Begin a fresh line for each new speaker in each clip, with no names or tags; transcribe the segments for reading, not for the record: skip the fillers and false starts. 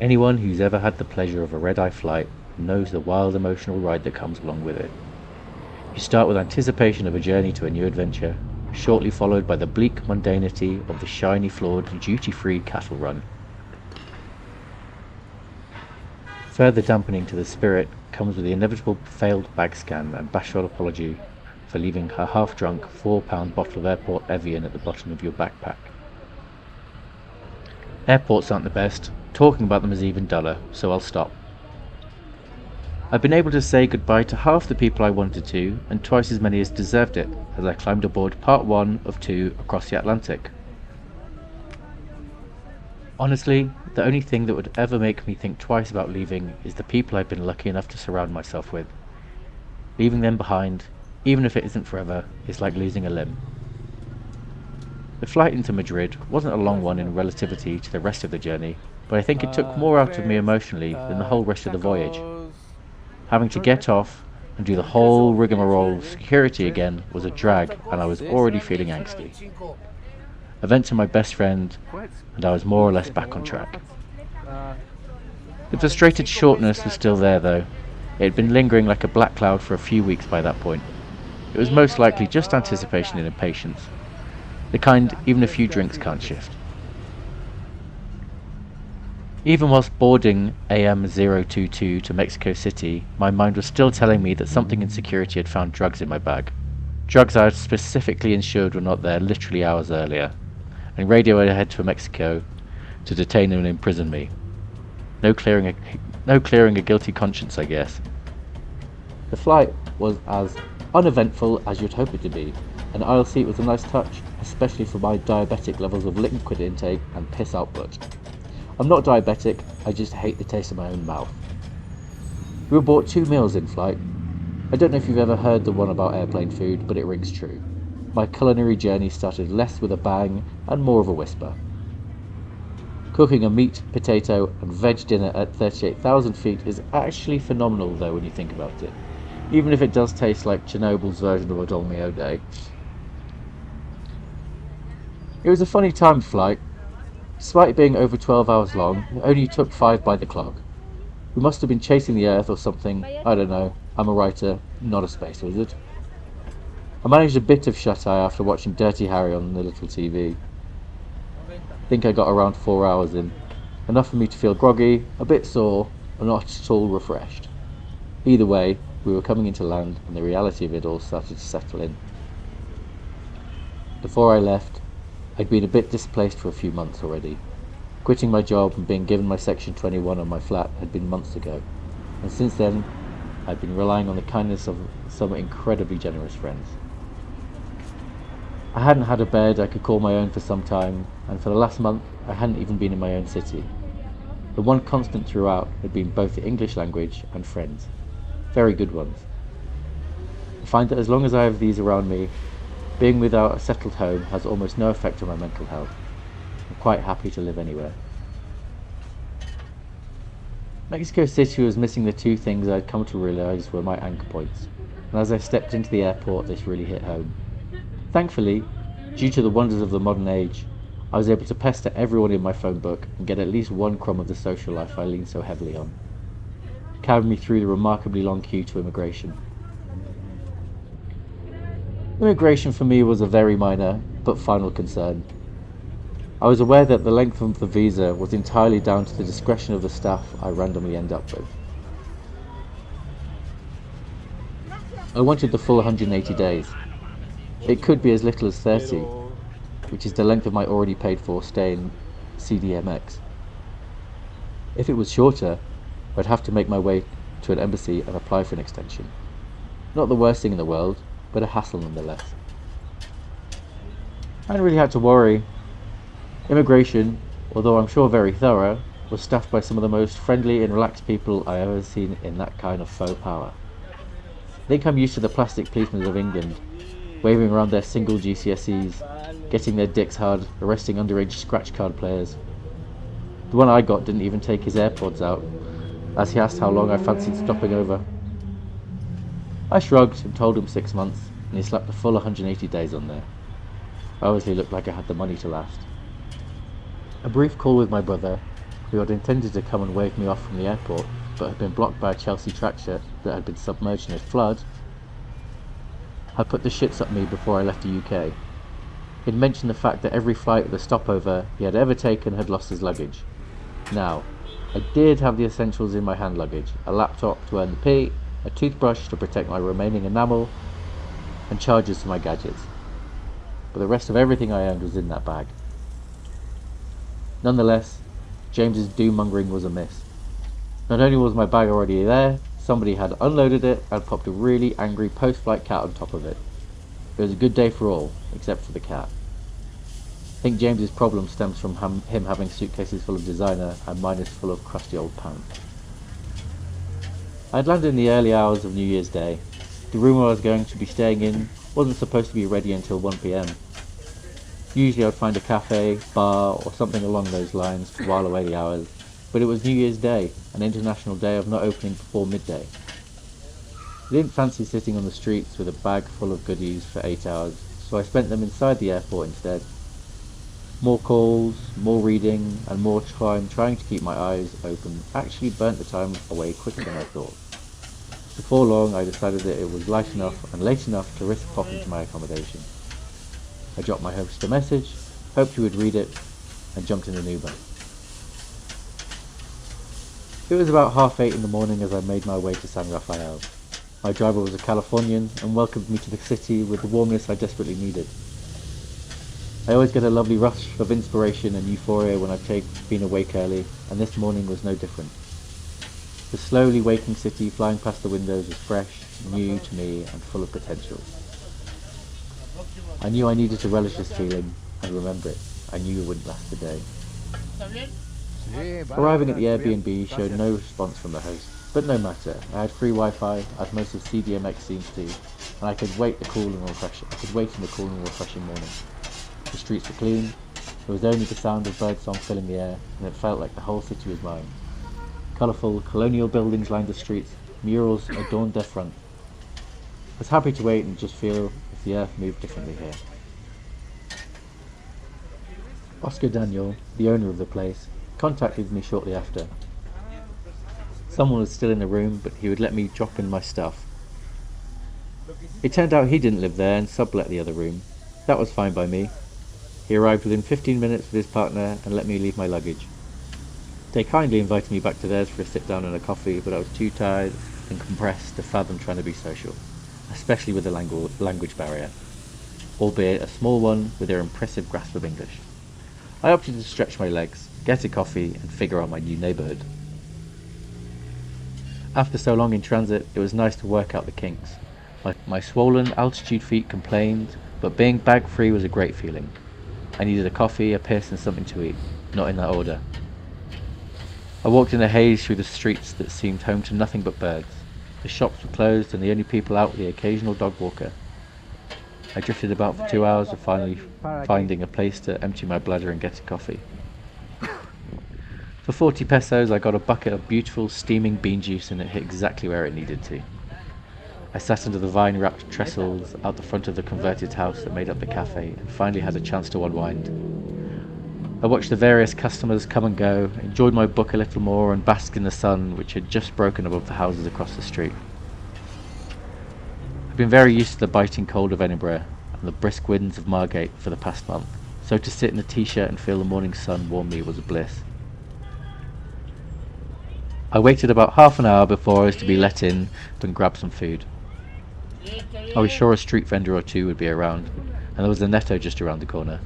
Anyone who's ever had the pleasure of a red-eye flight knows the wild emotional ride that comes along with it. You start with anticipation of a journey to a new adventure, shortly followed by the bleak mundanity of the shiny floored duty-free cattle run. Further dampening to the spirit comes with the inevitable failed bag scan and bashful apology for leaving a half-drunk 4-pound bottle of airport Evian at the bottom of your backpack. Airports aren't the best, talking about them is even duller, so I'll stop. I've been able to say goodbye to half the people I wanted to, and twice as many as deserved it, as I climbed aboard part 1 of 2 across the Atlantic. Honestly, the only thing that would ever make me think twice about leaving is the people I've been lucky enough to surround myself with. Leaving them behind, even if it isn't forever, is like losing a limb. The flight into Madrid wasn't a long one in relativity to the rest of the journey, but I think it took more out of me emotionally than the whole rest of the voyage. Having to get off and do the whole rigmarole of security again was a drag, and I was already feeling angsty. I went to my best friend, and I was more or less back on track. The frustrated shortness was still there though. It had been lingering like a black cloud for a few weeks by that point. It was most likely just anticipation and impatience, the kind even a few drinks can't shift. Even whilst boarding AM022 to Mexico City, my mind was still telling me that something in security had found drugs in my bag. Drugs I had specifically ensured were not there literally hours earlier, and radioed ahead to Mexico to detain and imprison me. No clearing a guilty conscience, I guess. The flight was as uneventful as you'd hope it to be. An aisle seat was a nice touch, especially for my diabetic levels of liquid intake and piss output. I'm not diabetic, I just hate the taste of my own mouth. We were bought 2 meals in flight. I don't know if you've ever heard the one about airplane food, but it rings true. My culinary journey started less with a bang and more of a whisper. Cooking a meat, potato and veg dinner at 38,000 feet is actually phenomenal though when you think about it, even if it does taste like Chernobyl's version of a Dolmio day. It was a funny timed flight. Despite it being over 12 hours long, it only took 5 by the clock. We must have been chasing the Earth or something, I don't know. I'm a writer, not a space wizard. I managed a bit of shut-eye after watching Dirty Harry on the little TV. I think I got around 4 hours in. Enough for me to feel groggy, a bit sore, but not at all refreshed. Either way, we were coming into land and the reality of it all started to settle in. Before I left, I'd been a bit displaced for a few months already. Quitting my job and being given my Section 21 on my flat had been months ago, and since then I'd been relying on the kindness of some incredibly generous friends. I hadn't had a bed I could call my own for some time, and for the last month I hadn't even been in my own city. The one constant throughout had been both the English language and friends. Very good ones. I find that as long as I have these around me, being without a settled home has almost no effect on my mental health. I'm quite happy to live anywhere. Mexico City was missing the 2 things I'd come to realise were my anchor points, and as I stepped into the airport this really hit home. Thankfully, due to the wonders of the modern age, I was able to pester everyone in my phone book and get at least one crumb of the social life I leaned so heavily on. It carried me through the remarkably long queue to immigration. Immigration for me was a very minor, but final concern. I was aware that the length of the visa was entirely down to the discretion of the staff I randomly end up with. I wanted the full 180 days. It could be as little as 30, which is the length of my already paid for stay in CDMX. If it was shorter, I'd have to make my way to an embassy and apply for an extension. Not the worst thing in the world, but a hassle nonetheless. I hadn't really had to worry. Immigration, although I'm sure very thorough, was staffed by some of the most friendly and relaxed people I ever seen in that kind of faux power. I think I'm used to the plastic policemen of England, waving around their single GCSEs, getting their dicks hard, arresting underage scratch card players. The one I got didn't even take his AirPods out, as he asked how long I fancied stopping over. I shrugged and told him 6 months, and he slapped a full 180 days on there. I obviously looked like I had the money to last. A brief call with my brother, who had intended to come and wave me off from the airport, but had been blocked by a Chelsea tractor that had been submerged in a flood, had put the shits up me before I left the UK. He'd mentioned the fact that every flight with a stopover he had ever taken had lost his luggage. Now, I did have the essentials in my hand luggage: a laptop to earn the P, a toothbrush to protect my remaining enamel, and chargers for my gadgets. But the rest of everything I owned was in that bag. Nonetheless, James's doom-mongering was amiss. Not only was my bag already there, somebody had unloaded it and popped a really angry post-flight cat on top of it. It was a good day for all, except for the cat. I think James's problem stems from him having suitcases full of designer and mine is full of crusty old pants. I had landed in the early hours of New Year's Day. The room I was going to be staying in wasn't supposed to be ready until 1 PM. Usually I'd find a cafe, bar, or something along those lines to while away the hours, but it was New Year's Day, an international day of not opening before midday. I didn't fancy sitting on the streets with a bag full of goodies for 8 hours, so I spent them inside the airport instead. More calls, more reading, and more time trying to keep my eyes open actually burnt the time away quicker than I thought. Before long I decided that it was light enough and late enough to risk popping to my accommodation. I dropped my host a message, hoped he would read it, and jumped in an Uber. It was about 8:30 in the morning as I made my way to San Rafael. My driver was a Californian and welcomed me to the city with the warmness I desperately needed. I always get a lovely rush of inspiration and euphoria when I've been awake early, and this morning was no different. The slowly waking city flying past the windows was fresh, new to me, and full of potential. I knew I needed to relish this feeling and remember it. I knew it wouldn't last a day. Arriving at the Airbnb showed no response from the host, but no matter. I had free Wi-Fi, as most of CDMX seems to, and I could wait in the cool and refreshing morning. The streets were clean. There was only the sound of birdsong filling the air, and it felt like the whole city was mine. Colourful colonial buildings lined the streets, murals adorned their front. I was happy to wait and just feel if the earth moved differently here. Oscar Daniel, the owner of the place, contacted me shortly after. Someone was still in the room, but he would let me drop in my stuff. It turned out he didn't live there and sublet the other room. That was fine by me. He arrived within 15 minutes with his partner and let me leave my luggage. They kindly invited me back to theirs for a sit down and a coffee, but I was too tired and compressed to fathom trying to be social, especially with the language barrier, albeit a small one with their impressive grasp of English. I opted to stretch my legs, get a coffee, and figure out my new neighbourhood. After so long in transit, it was nice to work out the kinks. My swollen altitude feet complained, but being bag-free was a great feeling. I needed a coffee, a piss, and something to eat, not in that order. I walked in a haze through the streets that seemed home to nothing but birds. The shops were closed and the only people out were the occasional dog walker. I drifted about for 2 hours of finally finding a place to empty my bladder and get a coffee. For 40 pesos I got a bucket of beautiful steaming bean juice and it hit exactly where it needed to. I sat under the vine-wrapped trestles out the front of the converted house that made up the cafe and finally had a chance to unwind. I watched the various customers come and go, enjoyed my book a little more and basked in the sun which had just broken above the houses across the street. I've been very used to the biting cold of Edinburgh and the brisk winds of Margate for the past month, so to sit in a t-shirt and feel the morning sun warm me was a bliss. I waited about half an hour before I was to be let in and grab some food. I was sure a street vendor or two would be around, and there was a Netto just around the corner.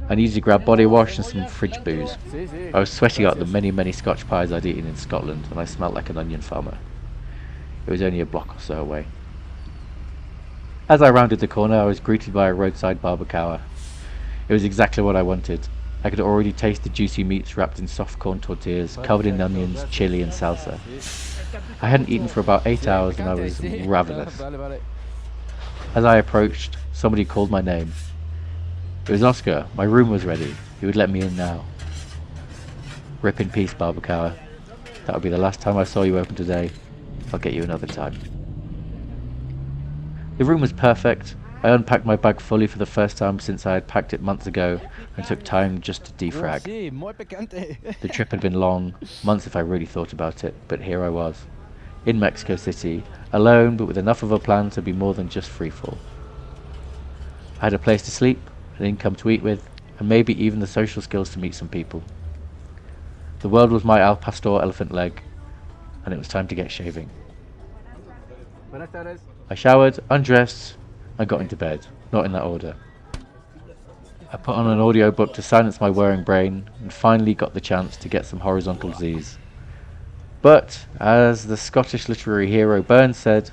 I needed to grab body wash and some fridge booze. I was sweating out the many Scotch pies I'd eaten in Scotland, and I smelt like an onion farmer. It was only a block or so away. As I rounded the corner, I was greeted by a roadside barbacoa. It was exactly what I wanted. I could already taste the juicy meats wrapped in soft corn tortillas, covered in onions, chili and salsa. I hadn't eaten for about 8 hours and I was ravenous. As I approached, somebody called my name. It was Oscar. My room was ready. He would let me in now. Rip in peace, barbacoa. That would be the last time I saw you open today. I'll get you another time. The room was perfect. I unpacked my bag fully for the first time since I had packed it months ago and took time just to defrag.
Sí, muy picante.
The trip had been long, months if I really thought about it, but here I was, in Mexico City, alone but with enough of a plan to be more than just freefall. I had a place to sleep, an income to eat with, and maybe even the social skills to meet some people. The world was my al pastor elephant leg, and it was time to get shaving.
Buenas tardes.
I showered, undressed, and got into bed, not in that order. I put on an audiobook to silence my whirring brain, and finally got the chance to get some horizontal Z's. But, as the Scottish literary hero Burns said,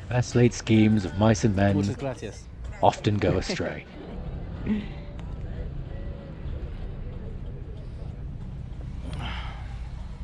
best laid schemes of mice and men
Muchas gracias.
often go astray.